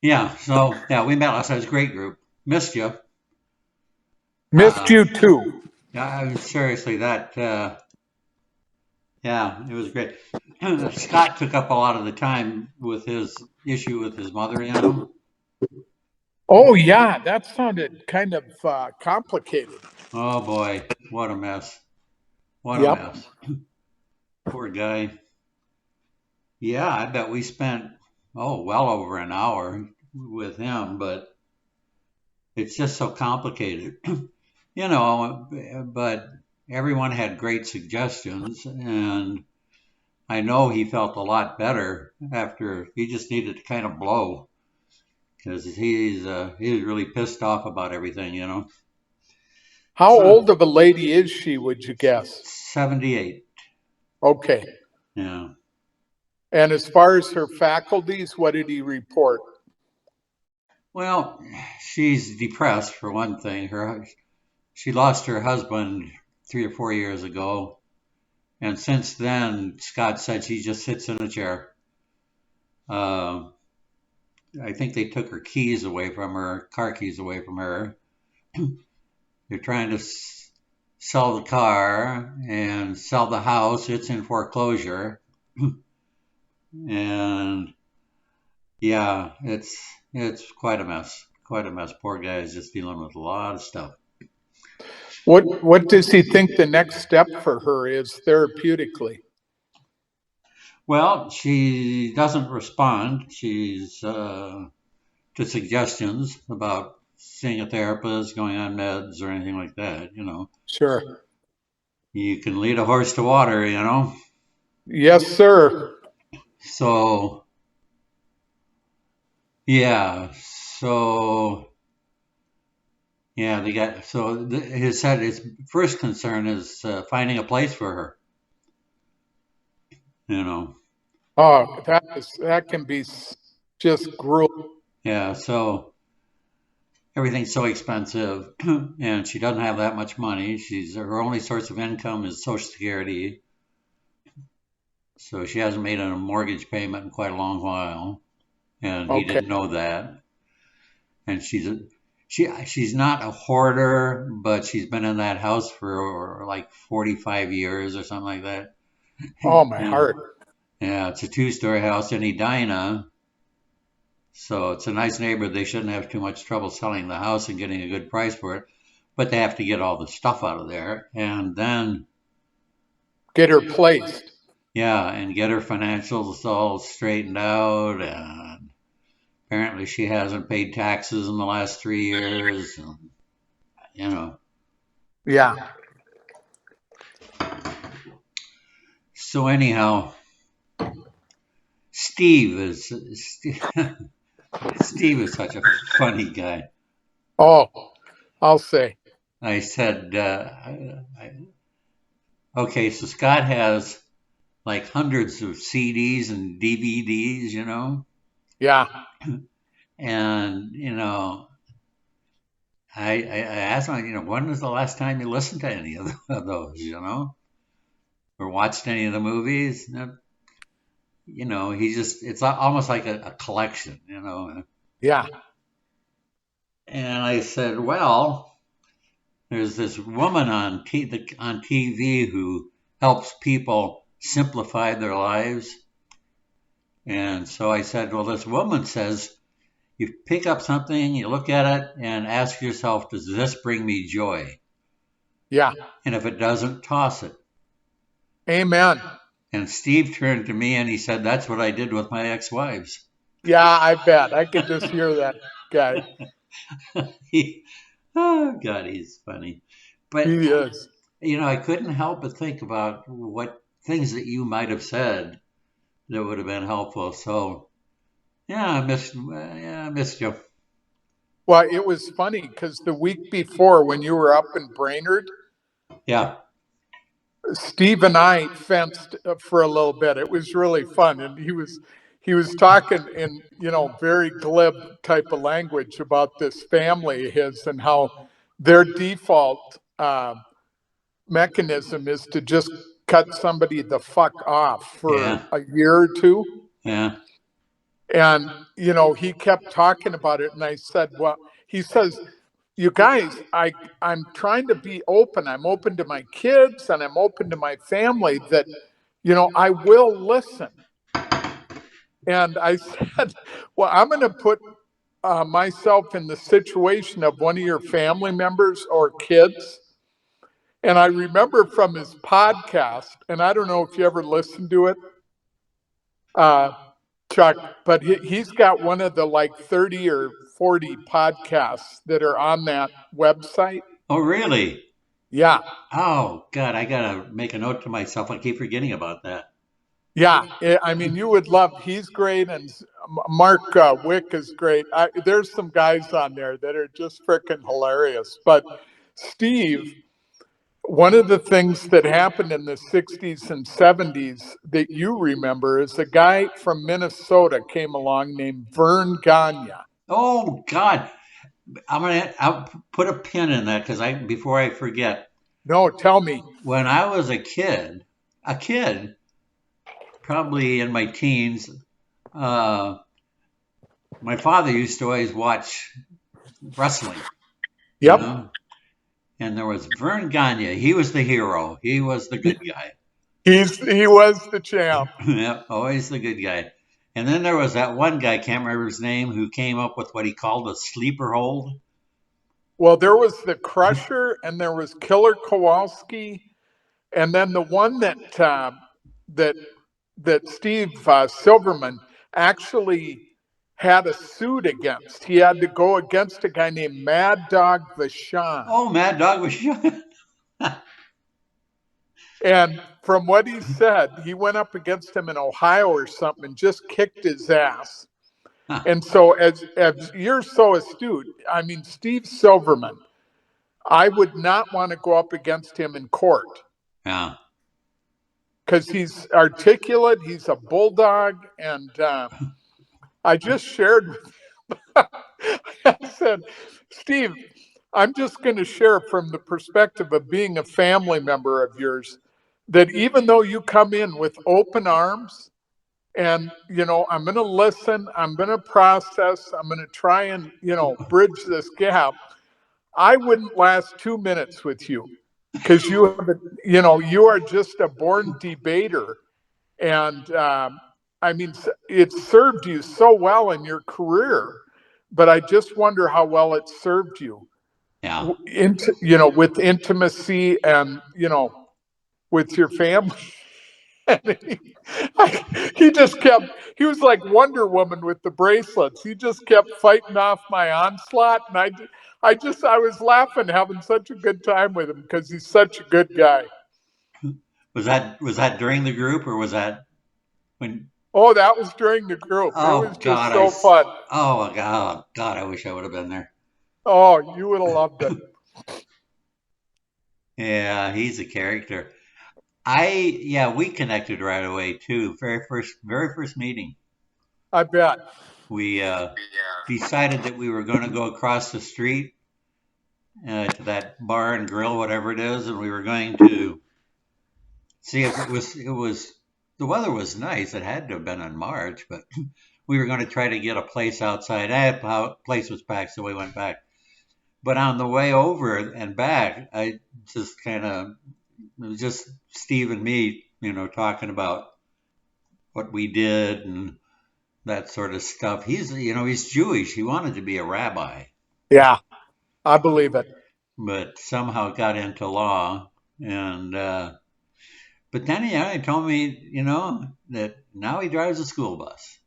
Yeah. So yeah, we met last night. It was a great group. Missed you. Missed Uh, you too. yeah, I mean, seriously, that yeah, it was great. Scott took up a lot of the time with his issue with his mother. Oh, yeah, that sounded kind of complicated. Oh boy, what a mess. What a Yep. mess. Poor guy. Yeah, I bet we spent, well over an hour with him, but it's just so complicated. But everyone had great suggestions, and I know he felt a lot better after he just needed to kind of blow because he's really pissed off about everything. How So old of a lady is she, would you guess? 78. Okay. Yeah. And as far as her faculties, what did he report? Well, she's depressed for one thing. She lost her husband 3 or 4 years ago, and since then, Scott said she just sits in a chair. Uh, I think they took her keys away from her, car keys away from her. They're trying to sell the car and sell the house. It's in foreclosure, and yeah, it's quite a mess. Quite a mess. Poor guy is just dealing with a lot of stuff. What does he think the next step for her is therapeutically? Well, she doesn't respond. She's to suggestions about seeing a therapist, going on meds, or anything like that. Sure. You can lead a horse to water. Yes, sir. So, yeah. So, yeah, they got, so his first concern is finding a place for her. Oh, that can be just grueling. Yeah. So everything's so expensive and she doesn't have that much money. Her only source of income is Social Security. So she hasn't made a mortgage payment in quite a long while, and he Okay. didn't know that. And she's not a hoarder, but she's been in that house for like 45 years or something like that. Oh, my And heart. yeah, it's a two-story house in Edina, so it's a nice neighborhood. They shouldn't have too much trouble selling the house and getting a good price for it, but they have to get all the stuff out of there, and then Get her placed. yeah, and get her financials all straightened out. And apparently, she hasn't paid taxes in the last 3 years. You know. Yeah. So anyhow, Steve is Steve is such a funny guy. Oh, I'll say. I said, okay, so Scott has like hundreds of CDs and DVDs. Yeah. And I asked him, when was the last time you listened to any of those, or watched any of the movies? It's almost like a collection. Yeah. And I said, well, there's this woman on TV who helps people simplify their lives. And so I said, well, this woman says, you pick up something, you look at it, and ask yourself, does this bring me joy? Yeah. And if it doesn't, toss it. Amen. And Steve turned to me and he said, that's what I did with my ex-wives. Yeah, I bet. I could just hear that guy. Oh, God, he's funny. But, He is. I couldn't help but think about what things that you might have said that would have been helpful. So, yeah, I missed you. Well, it was funny because the week before, when you were up in Brainerd, Yeah, Steve and I fenced for a little bit. It was really fun, and he was talking in very glib type of language about this family of his and how their default mechanism is to just cut somebody the fuck off for yeah, a year or two. yeah, And, he kept talking about it. And I said, well, he says, you guys, I'm trying to be open. I'm open to my kids and I'm open to my family that, I will listen. And I said, well, I'm going to put myself in the situation of one of your family members or kids. And I remember from his podcast, and I don't know if you ever listened to it, uh, Chuck, but he's got one of the like 30 or 40 podcasts that are on that website. Oh, really? Yeah. Oh, God, I gotta make a note to myself. I keep forgetting about that. Yeah. I mean, you would love, he's great. And Mark Wick is great. There's some guys on there that are just freaking hilarious. But Steve, one of the things that happened in the 60s and 70s that you remember is a guy from Minnesota came along named Vern Gagne. Oh, God. I'll put a pin in that because before I forget. No, tell me. When I was a kid, probably in my teens, uh, my father used to always watch wrestling, you Yep. know, and there was Vern Gagne. He was the hero. He was the good guy. He was the champ. Yep, always the good guy. And then there was that one guy, can't remember his name, who came up with what he called a sleeper hold. Well, there was the Crusher, and there was Killer Kowalski, and then the one that Steve Silverman actually had a suit against. He had to go against a guy named Mad Dog Vachon. Oh, Mad Dog was shot. And from what he said, he went up against him in Ohio or something and just kicked his ass. And so, as you're so astute, I mean, Steve Silverman, I would not want to go up against him in court. Yeah. Because he's articulate, he's a bulldog, and I just shared with him. I said, Steve, I'm just going to share from the perspective of being a family member of yours that even though you come in with open arms, and I'm going to listen, I'm going to process, I'm going to try and bridge this gap, I wouldn't last 2 minutes with you because you have you are just a born debater. And I mean, it served you so well in your career, but I just wonder how well it served you. Yeah. With intimacy and with your family. He just kept, he was like Wonder Woman with the bracelets. He just kept fighting off my onslaught. And I was laughing, having such a good time with him because he's such a good guy. Was that during the group or was that when? Oh, that was during the group. It Oh was just God, so fun. oh God, I wish I would have been there. Oh, you would have loved it. Yeah, he's a character. We connected right away too. Very first meeting. I bet. We decided that we were going to go across the street to that bar and grill, whatever it is, and we were going to see if the weather was nice. It had to have been in March, but we were going to try to get a place outside. The place was packed, so we went back. But on the way over and back, I just kind of, it was just Steve and me, talking about what we did and that sort of stuff. He's Jewish. He wanted to be a rabbi. Yeah, I believe it. But somehow got into law. And, but then he told me, that now he drives a school bus.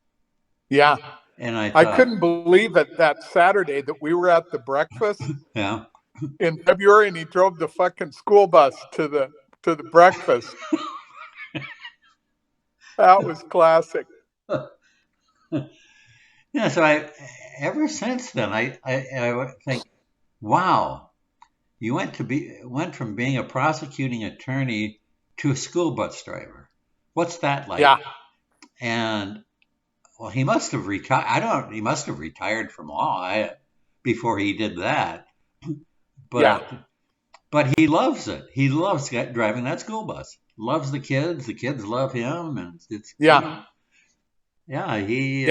Yeah. And I couldn't believe it that Saturday that we were at the breakfast. Yeah. In February, and he drove the fucking school bus to the breakfast. That was classic. Yeah, so ever since then I think, wow, you went from being a prosecuting attorney to a school bus driver. What's that like? Yeah. And well, he must have retired. He must have retired from law before he did that. But he loves it. He loves driving that school bus. Loves the kids. The kids love him, and it's yeah. Yeah, he